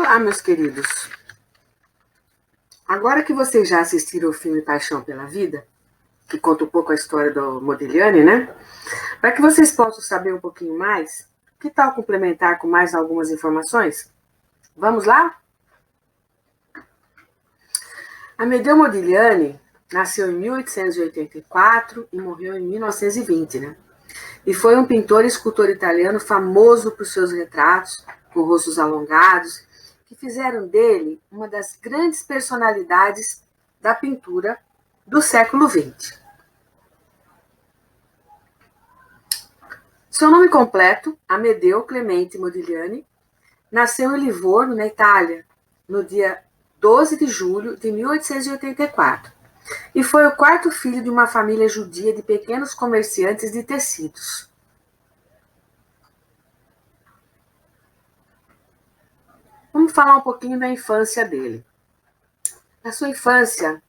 Olá, meus queridos. Agora que vocês já assistiram o filme Paixão pela Vida, que conta um pouco a história do Modigliani, né? Para que vocês possam saber um pouquinho mais, que tal complementar com mais algumas informações? Vamos lá? Amedeo Modigliani nasceu em 1884 e morreu em 1920, né? E foi um pintor e escultor italiano famoso por seus retratos, com rostos alongados, que fizeram dele uma das grandes personalidades da pintura do século XX. Seu nome completo, Amedeo Clemente Modigliani, nasceu em Livorno, na Itália, no dia 12 de julho de 1884, e foi o quarto filho de uma família judia de pequenos comerciantes de tecidos. Vamos falar um pouquinho da infância dele. Na sua infância,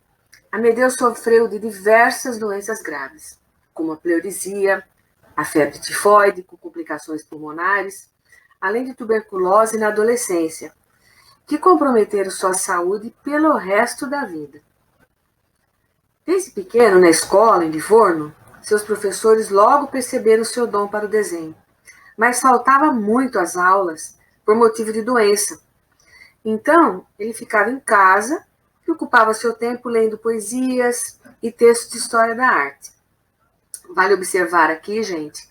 Amedeo sofreu de diversas doenças graves, como a pleuresia, a febre tifoide com complicações pulmonares, além de tuberculose na adolescência, que comprometeram sua saúde pelo resto da vida. Desde pequeno, na escola, em Livorno, seus professores logo perceberam seu dom para o desenho, mas faltava muito às aulas por motivo de doença. Então, ele ficava em casa e ocupava seu tempo lendo poesias e textos de história da arte. Vale observar aqui, gente,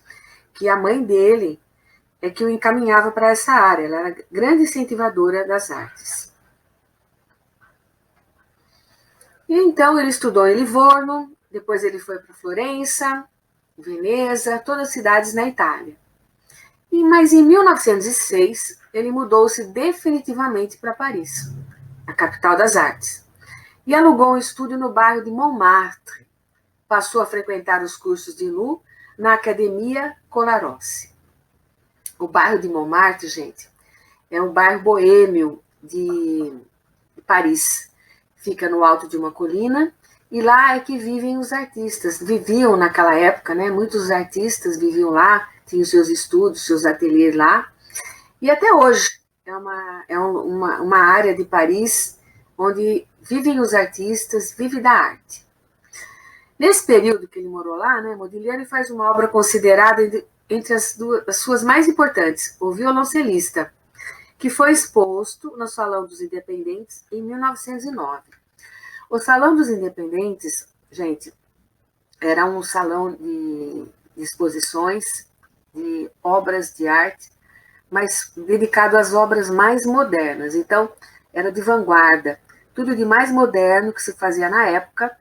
que a mãe dele é que o encaminhava para essa área. Ela era grande incentivadora das artes. E então ele estudou em Livorno, depois ele foi para Florença, Veneza, todas as cidades na Itália. Mas em 1906, ele mudou-se definitivamente para Paris, a capital das artes, e alugou um estúdio no bairro de Montmartre. Passou a frequentar os cursos de Nu na Academia Colarossi. O bairro de Montmartre, gente, é um bairro boêmio de Paris. Fica no alto de uma colina e lá é que vivem os artistas. Viviam naquela época, né? Muitos artistas viviam lá, tinham seus estúdios, seus ateliês lá. E até hoje é uma área de Paris onde vivem os artistas, vive da arte. Nesse período que ele morou lá, né, Modigliani faz uma obra considerada entre as suas mais importantes, O Violoncelista, que foi exposto no Salão dos Independentes em 1909. O Salão dos Independentes, gente, era um salão de exposições de obras de arte, mas dedicado às obras mais modernas. Então, era de vanguarda. Tudo de mais moderno que se fazia na época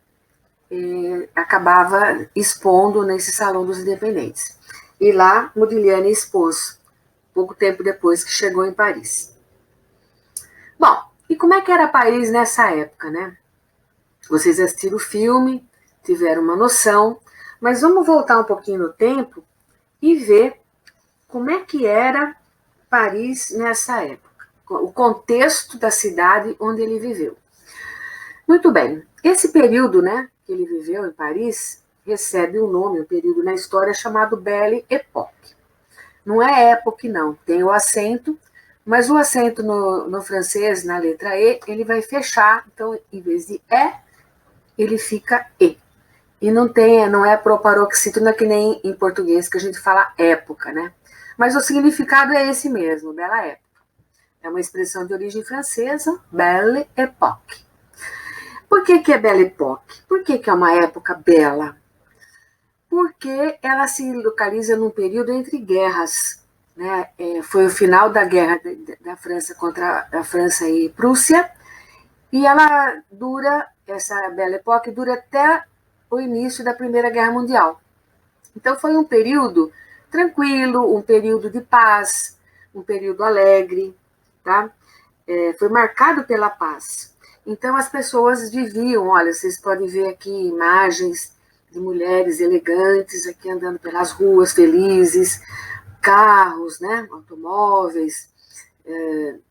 acabava expondo nesse Salão dos Independentes. E lá, Modigliani expôs, pouco tempo depois que chegou em Paris. Bom, e como é que era Paris nessa época, né? Vocês assistiram o filme, tiveram uma noção, mas vamos voltar um pouquinho no tempo e ver como é que era Paris nessa época, o contexto da cidade onde ele viveu. Muito bem, esse período, né, que ele viveu em Paris, recebe um nome, um período na história chamado Belle Époque. Não é époque, não, tem o acento, mas o acento no francês, na letra E, ele vai fechar, então, em vez de ele fica E. E não é proparoxítona que nem em português, que a gente fala época, né? Mas o significado é esse mesmo, Bela Época. É uma expressão de origem francesa, Belle Époque. Por que é Belle Époque? Por que é uma época bela? Porque ela se localiza num período entre guerras. Né? Foi o final da guerra da França contra a França e Prússia, e ela essa Belle Époque dura até o início da Primeira Guerra Mundial. Então foi um período tranquilo, um período de paz, um período alegre, tá? Foi marcado pela paz. Então as pessoas viviam, olha, vocês podem ver aqui imagens de mulheres elegantes aqui andando pelas ruas, felizes, carros, né, automóveis,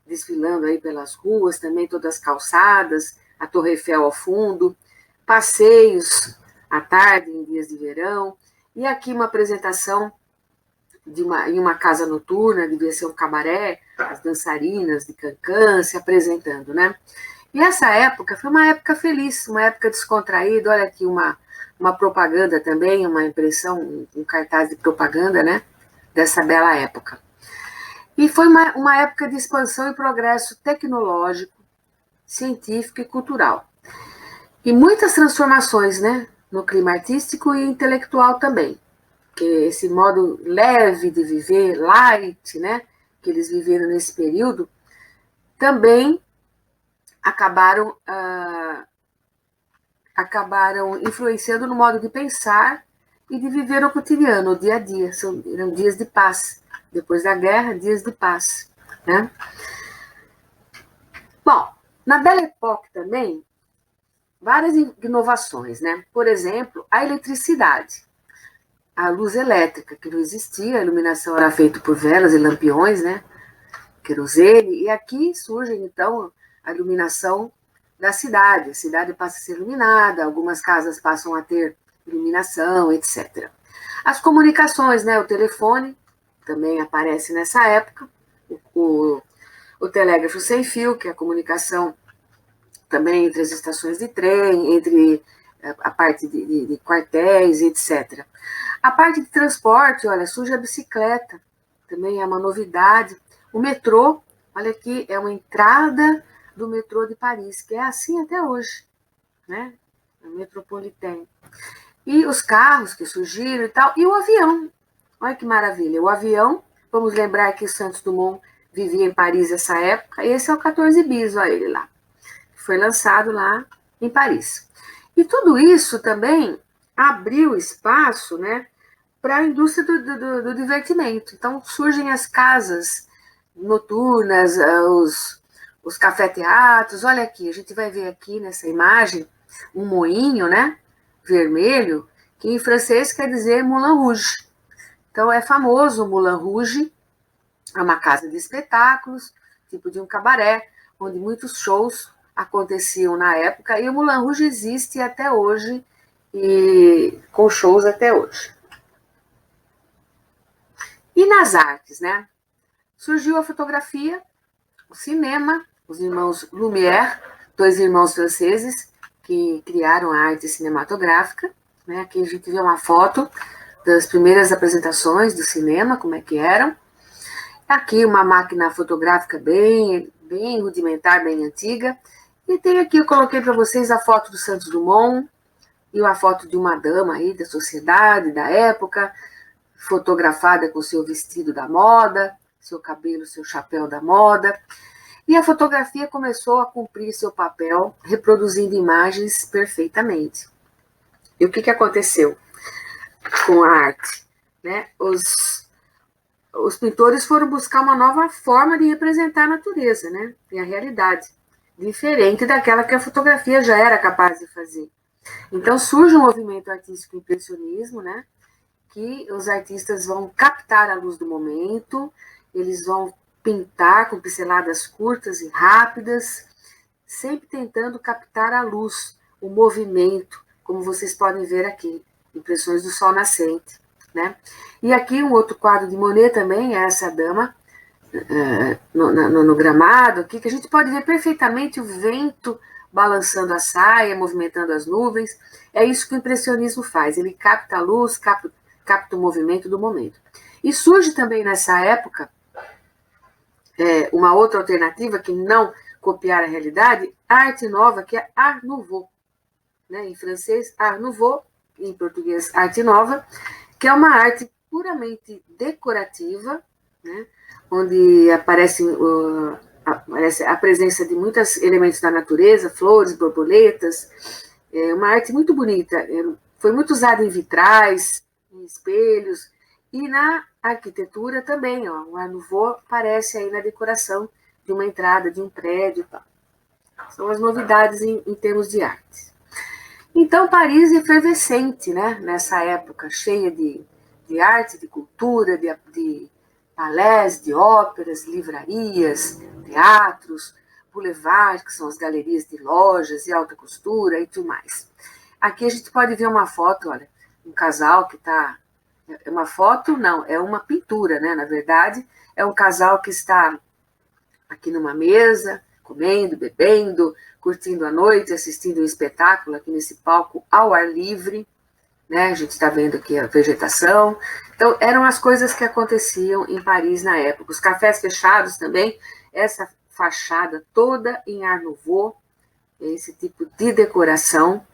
desfilando aí pelas ruas, também todas as calçadas, a Torre Eiffel ao fundo, passeios à tarde, em dias de verão, e aqui uma apresentação em uma casa noturna, devia ser um cabaré, as dançarinas de cancan se apresentando, né? E essa época foi uma época feliz, uma época descontraída. Olha aqui uma propaganda também, uma impressão, um cartaz de propaganda, né? Dessa bela época. E foi uma época de expansão e progresso tecnológico, científico e cultural. E muitas transformações, né? No clima artístico e intelectual também. Que esse modo leve de viver, light, né? Que eles viveram nesse período, também acabaram influenciando no modo de pensar e de viver o cotidiano, o dia a dia. Eram dias de paz. Depois da guerra, dias de paz, né? Bom, na Belle Époque também, várias inovações, né? Por exemplo, a eletricidade, a luz elétrica, que não existia, a iluminação era feita por velas e lampiões, né? Querosene, e aqui surge, então, a iluminação da cidade. A cidade passa a ser iluminada, algumas casas passam a ter iluminação, etc. As comunicações, né? O telefone também aparece nessa época, o telégrafo sem fio, que é a comunicação também entre as estações de trem, entre a parte de quartéis, etc. A parte de transporte, olha, surge a bicicleta, também é uma novidade. O metrô, olha aqui, é uma entrada do metrô de Paris, que é assim até hoje, né? O metropolitano. E os carros que surgiram e tal, e o avião. Olha que maravilha, o avião, vamos lembrar que Santos Dumont vivia em Paris nessa época, e esse é o 14 bis, olha ele lá. Foi lançado lá em Paris. E tudo isso também abriu espaço, né, para a indústria do divertimento. Então surgem as casas noturnas, os café-teatros. Olha aqui, a gente vai ver aqui nessa imagem um moinho, né, vermelho, que em francês quer dizer Moulin Rouge. Então é famoso o Moulin Rouge, é uma casa de espetáculos, tipo de um cabaré, onde muitos shows aconteciam na época, e o Moulin Rouge existe até hoje, e com shows até hoje. E nas artes, né? Surgiu a fotografia, o cinema, os irmãos Lumière, dois irmãos franceses, que criaram a arte cinematográfica, né? Aqui a gente vê uma foto das primeiras apresentações do cinema, como é que eram. Aqui uma máquina fotográfica bem rudimentar, bem antiga. E tem aqui, eu coloquei para vocês a foto do Santos Dumont e uma foto de uma dama aí da sociedade, da época, fotografada com seu vestido da moda, seu cabelo, seu chapéu da moda. E a fotografia começou a cumprir seu papel, reproduzindo imagens perfeitamente. E o que aconteceu com a arte? Né? Os pintores foram buscar uma nova forma de representar a natureza, né? E a realidade, diferente daquela que a fotografia já era capaz de fazer. Então surge um movimento artístico impressionismo, né? Que os artistas vão captar a luz do momento, eles vão pintar com pinceladas curtas e rápidas, sempre tentando captar a luz, o movimento, como vocês podem ver aqui, impressões do sol nascente, né? E aqui um outro quadro de Monet também, é essa dama no gramado aqui, que a gente pode ver perfeitamente o vento balançando a saia, movimentando as nuvens. É isso que o impressionismo faz, ele capta a luz, capta o movimento do momento. E surge também nessa época uma outra alternativa que não copiar a realidade, a arte nova, que é Art Nouveau, né? Em francês, Art Nouveau, em português, arte nova, que é uma arte puramente decorativa, né? Onde aparece a presença de muitos elementos da natureza, flores, borboletas, uma arte muito bonita, foi muito usada em vitrais, em espelhos, e na arquitetura também, ó, o Art Nouveau aparece aí na decoração de uma entrada, de um prédio. Tá? São as novidades em termos de arte. Então, Paris é efervescente, né, nessa época, cheia de arte, de cultura, de balés, de óperas, livrarias, teatros, boulevards, que são as galerias de lojas e alta costura e tudo mais. Aqui a gente pode ver uma foto, olha, um casal que está... É uma foto? Não, é uma pintura, né? Na verdade, é um casal que está aqui numa mesa, comendo, bebendo, curtindo a noite, assistindo um espetáculo aqui nesse palco ao ar livre, né? A gente está vendo aqui a vegetação. Então, eram as coisas que aconteciam em Paris na época. Os cafés fechados também, essa fachada toda em Art Nouveau, esse tipo de decoração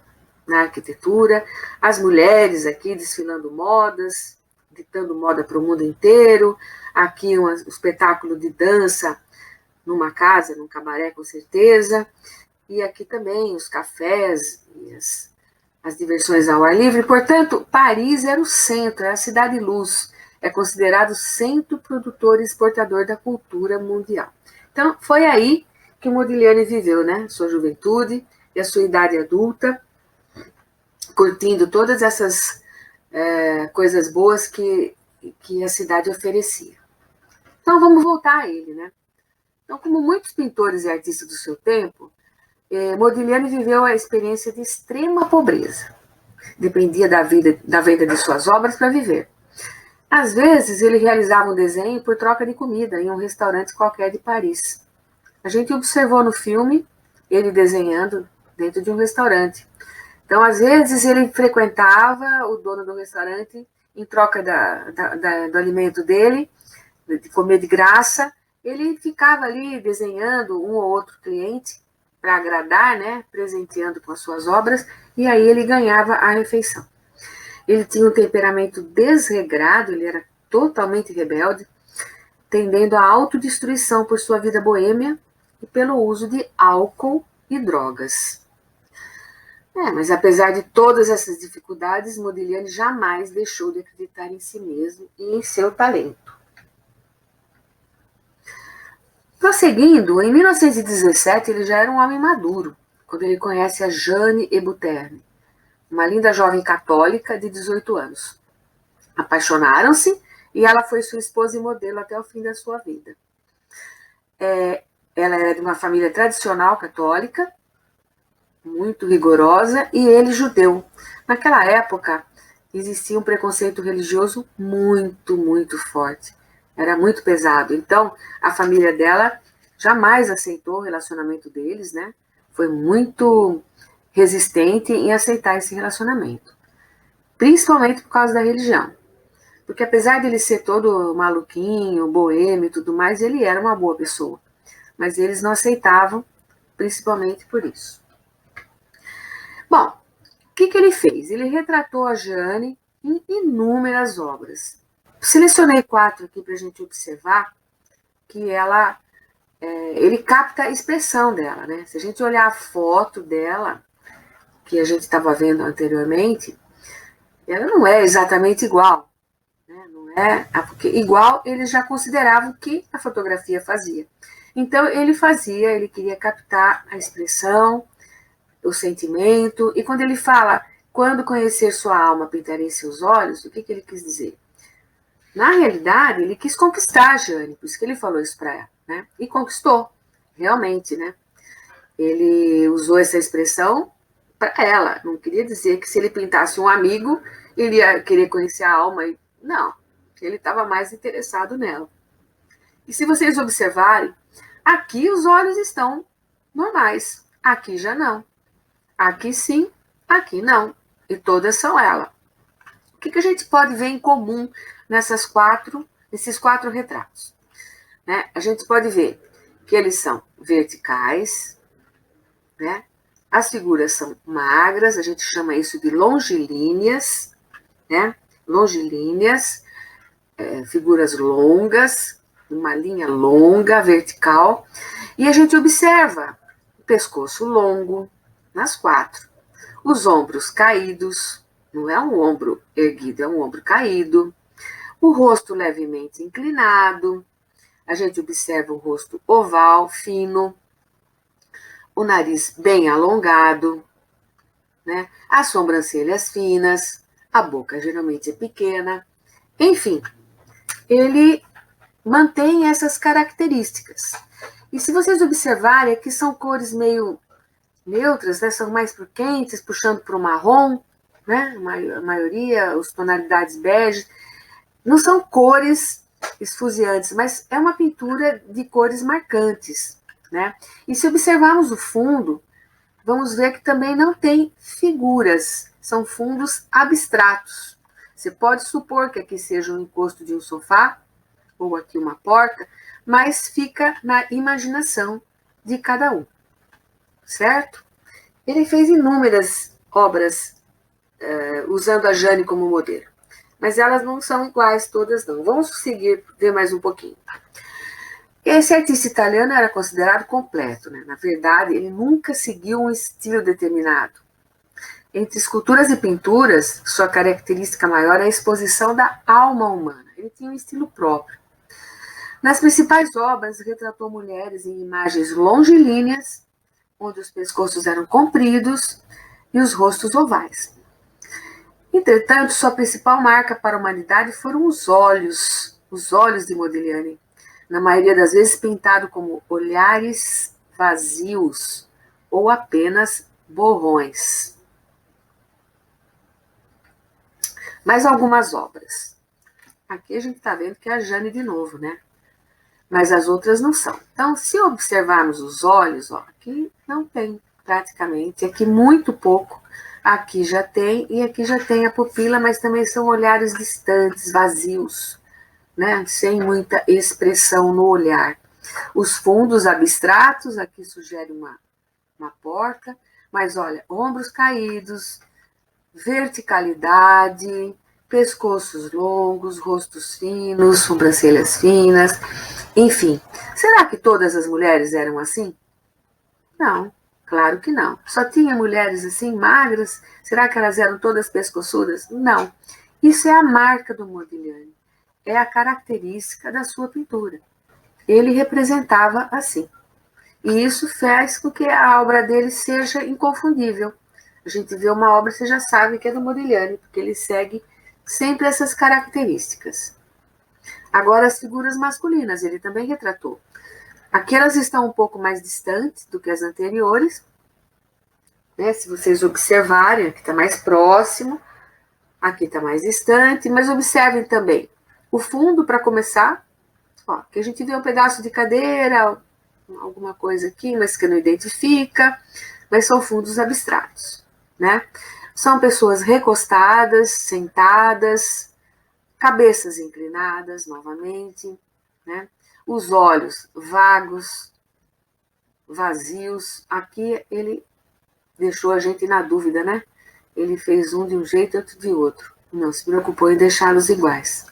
na arquitetura, as mulheres aqui desfilando modas, ditando moda para o mundo inteiro, aqui um espetáculo de dança numa casa, num cabaré com certeza, e aqui também os cafés e as diversões ao ar livre. Portanto, Paris era o centro, era a cidade-luz, é considerado centro produtor e exportador da cultura mundial. Então, foi aí que Modigliani viveu, né? Sua juventude e a sua idade adulta, curtindo todas essas coisas boas que a cidade oferecia. Então, vamos voltar a ele, né? Então, como muitos pintores e artistas do seu tempo, Modigliani viveu a experiência de extrema pobreza. Dependia da venda de suas obras para viver. Às vezes, ele realizava um desenho por troca de comida em um restaurante qualquer de Paris. A gente observou no filme ele desenhando dentro de um restaurante. Então, às vezes, ele frequentava o dono do restaurante em troca do alimento dele, de comer de graça. Ele ficava ali desenhando um ou outro cliente para agradar, né, presenteando com as suas obras, e aí ele ganhava a refeição. Ele tinha um temperamento desregrado, ele era totalmente rebelde, tendendo à autodestruição por sua vida boêmia e pelo uso de álcool e drogas. Mas apesar de todas essas dificuldades, Modigliani jamais deixou de acreditar em si mesmo e em seu talento. Prosseguindo, em 1917 ele já era um homem maduro, quando ele conhece a Jeanne Hébuterne, uma linda jovem católica de 18 anos. Apaixonaram-se e ela foi sua esposa e modelo até o fim da sua vida. Ela era de uma família tradicional católica, muito rigorosa, e ele judeu. Naquela época, existia um preconceito religioso muito, muito forte. Era muito pesado. Então, a família dela jamais aceitou o relacionamento deles, né? Foi muito resistente em aceitar esse relacionamento. Principalmente por causa da religião. Porque apesar de ele ser todo maluquinho, boêmio e tudo mais, ele era uma boa pessoa. Mas eles não aceitavam, principalmente por isso. Bom, o que ele fez? Ele retratou a Jeanne em inúmeras obras. Selecionei 4 aqui para a gente observar que ele capta a expressão dela, né? Se a gente olhar a foto dela, que a gente estava vendo anteriormente, ela não é exatamente igual, né? Não é, porque igual eles já consideravam que a fotografia fazia. Então ele queria captar a expressão, o sentimento, e quando ele fala, quando conhecer sua alma, pintarei seus olhos, o que ele quis dizer? Na realidade, ele quis conquistar a Jeanne, por isso que ele falou isso para ela, né? E conquistou, realmente, né? Ele usou essa expressão para ela, não queria dizer que se ele pintasse um amigo, ele ia querer conhecer a alma. Não, ele estava mais interessado nela. E se vocês observarem, aqui os olhos estão normais, aqui já não. Aqui sim, aqui não. E todas são ela. O que a gente pode ver em comum nesses 4 retratos? Né? A gente pode ver que eles são verticais, né? As figuras são magras, a gente chama isso de longilíneas, né? Longilíneas, figuras longas, uma linha longa, vertical, e a gente observa o pescoço longo nas 4, os ombros caídos, não é um ombro erguido, é um ombro caído, o rosto levemente inclinado, a gente observa o rosto oval, fino, o nariz bem alongado, né? As sobrancelhas finas, a boca geralmente é pequena, enfim, ele mantém essas características. E se vocês observarem, aqui são cores meio neutras, né? São mais pro quentes, puxando para o marrom, né? A maioria, as tonalidades bege, não são cores esfuziantes, mas é uma pintura de cores marcantes, né? E se observarmos o fundo, vamos ver que também não tem figuras, são fundos abstratos. Você pode supor que aqui seja um encosto de um sofá, ou aqui uma porta, mas fica na imaginação de cada um, certo? Ele fez inúmeras obras usando a Jane como modelo, mas elas não são iguais todas não. Vamos seguir, ver mais um pouquinho. Esse artista italiano era considerado completo, né? Na verdade, ele nunca seguiu um estilo determinado. Entre esculturas e pinturas, sua característica maior é a exposição da alma humana. Ele tinha um estilo próprio. Nas principais obras, retratou mulheres em imagens longilíneas, onde os pescoços eram compridos e os rostos ovais. Entretanto, sua principal marca para a humanidade foram os olhos de Modigliani, na maioria das vezes pintado como olhares vazios ou apenas borrões. Mais algumas obras. Aqui a gente está vendo que é a Jane de novo, né? Mas as outras não são. Então, se observarmos os olhos, ó, aqui não tem praticamente, aqui muito pouco, aqui já tem, e aqui já tem a pupila, mas também são olhares distantes, vazios, né? Sem muita expressão no olhar. Os fundos abstratos, aqui sugere uma porta, mas olha, ombros caídos, verticalidade, pescoços longos, rostos finos, sobrancelhas finas, enfim. Será que todas as mulheres eram assim? Não, claro que não. Só tinha mulheres assim, magras? Será que elas eram todas pescoçudas? Não. Isso é a marca do Modigliani. É a característica da sua pintura. Ele representava assim. E isso faz com que a obra dele seja inconfundível. A gente vê uma obra, você já sabe que é do Modigliani, porque ele segue sempre essas características. Agora, as figuras masculinas, ele também retratou. Aqui elas estão um pouco mais distantes do que as anteriores, né? Se vocês observarem, aqui está mais próximo, aqui está mais distante, mas observem também o fundo, para começar, ó, que a gente vê um pedaço de cadeira, alguma coisa aqui, mas que não identifica, mas são fundos abstratos, né? São pessoas recostadas, sentadas, cabeças inclinadas, novamente, né? Os olhos vagos, vazios. Aqui ele deixou a gente na dúvida, né? Ele fez um de um jeito e outro de outro. Não se preocupou em deixá-los iguais.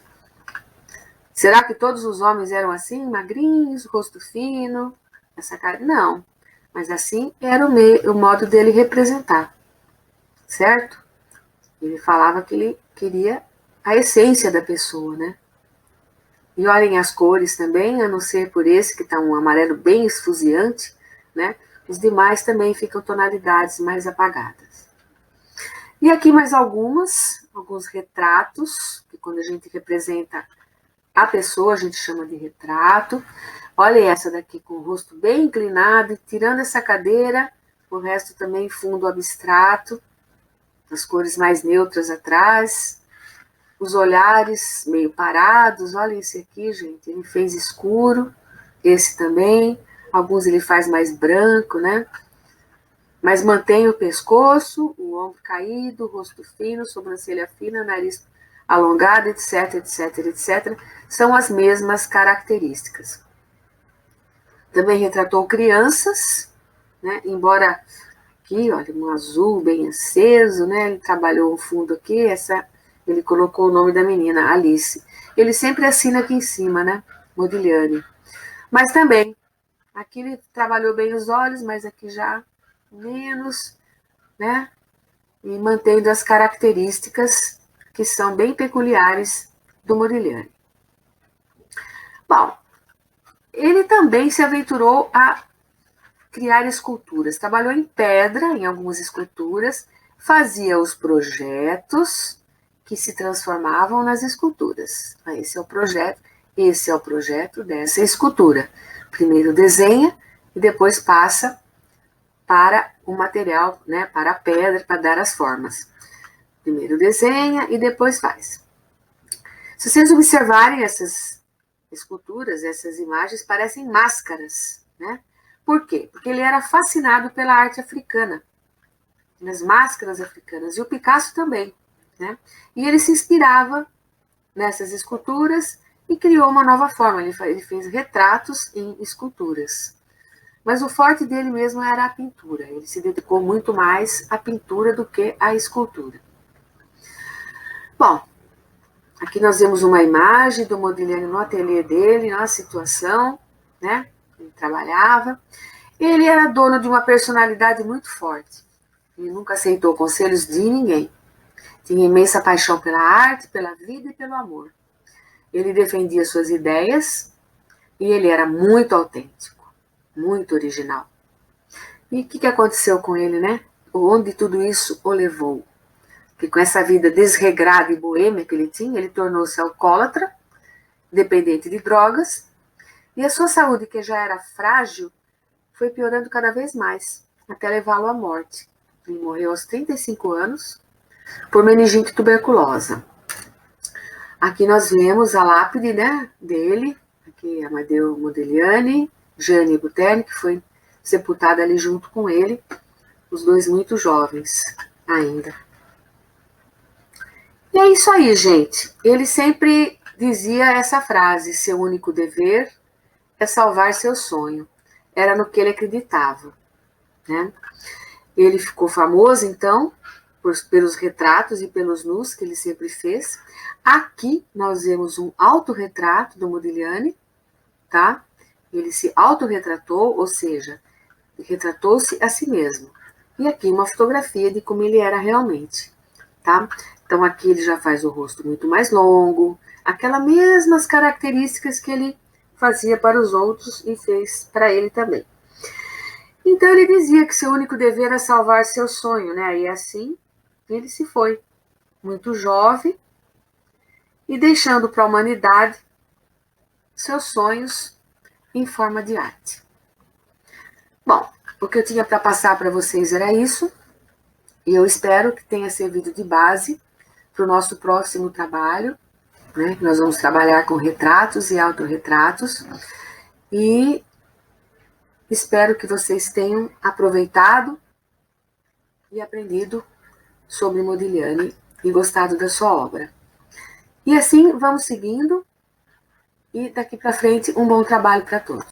Será que todos os homens eram assim, magrinhos, rosto fino, essa cara? Não, mas assim era o modo dele representar, certo? Ele falava que ele queria a essência da pessoa, né? E olhem as cores também, a não ser por esse que está um amarelo bem esfuziante, né? Os demais também ficam tonalidades mais apagadas. E aqui mais alguns retratos, que quando a gente representa a pessoa, a gente chama de retrato. Olha essa daqui com o rosto bem inclinado, e tirando essa cadeira, o resto também fundo abstrato, as cores mais neutras atrás, os olhares meio parados. Olha esse aqui, gente, ele fez escuro, esse também, alguns ele faz mais branco, né? Mas mantém o pescoço, o ombro caído, o rosto fino, sobrancelha fina, nariz alongado, etc, etc, etc. São as mesmas características. Também retratou crianças, né? Embora aqui, olha, um azul bem aceso, né? Ele trabalhou um fundo aqui, ele colocou o nome da menina, Alice. Ele sempre assina aqui em cima, né? Modigliani. Mas também, aqui ele trabalhou bem os olhos, mas aqui já menos, né? E mantendo as características que são bem peculiares do Modigliani. Bom, ele também se aventurou a criar esculturas. Trabalhou em pedra, em algumas esculturas, fazia os projetos que se transformavam nas esculturas. Esse é o projeto dessa escultura. Primeiro desenha e depois passa para o material, né, para a pedra, para dar as formas. Primeiro desenha e depois faz. Se vocês observarem essas esculturas, essas imagens parecem máscaras, né? Por quê? Porque ele era fascinado pela arte africana, nas máscaras africanas, e o Picasso também, né? E ele se inspirava nessas esculturas e criou uma nova forma, ele fez retratos em esculturas. Mas o forte dele mesmo era a pintura, ele se dedicou muito mais à pintura do que à escultura. Bom, aqui nós vemos uma imagem do Modigliani no ateliê dele, na situação, né? Ele trabalhava. Ele era dono de uma personalidade muito forte. Ele nunca aceitou conselhos de ninguém. Tinha imensa paixão pela arte, pela vida e pelo amor. Ele defendia suas ideias e ele era muito autêntico, muito original. E o que aconteceu com ele, né? Onde tudo isso o levou? Que com essa vida desregrada e boêmia que ele tinha, ele tornou-se alcoólatra, dependente de drogas, e a sua saúde, que já era frágil, foi piorando cada vez mais, até levá-lo à morte. Ele morreu aos 35 anos por meningite tuberculosa. Aqui nós vemos a lápide, né, dele, aqui Amadeo Modigliani, Gianni Buterni, que foi sepultada ali junto com ele, os dois muito jovens ainda. E é isso aí, gente. Ele sempre dizia essa frase: seu único dever é salvar seu sonho. Era no que ele acreditava, né? Ele ficou famoso, então, pelos retratos e pelos nus que ele sempre fez. Aqui nós vemos um autorretrato do Modigliani, tá? Ele se autorretratou, ou seja, retratou-se a si mesmo. E aqui uma fotografia de como ele era realmente, tá? Então aqui ele já faz o rosto muito mais longo, aquelas mesmas características que ele fazia para os outros e fez para ele também. Então ele dizia que seu único dever é salvar seu sonho, né? E assim ele se foi, muito jovem, e deixando para a humanidade seus sonhos em forma de arte. Bom, o que eu tinha para passar para vocês era isso, e eu espero que tenha servido de base para o nosso próximo trabalho, né? Nós vamos trabalhar com retratos e autorretratos, e espero que vocês tenham aproveitado e aprendido sobre Modigliani e gostado da sua obra. E assim vamos seguindo, e daqui para frente um bom trabalho para todos.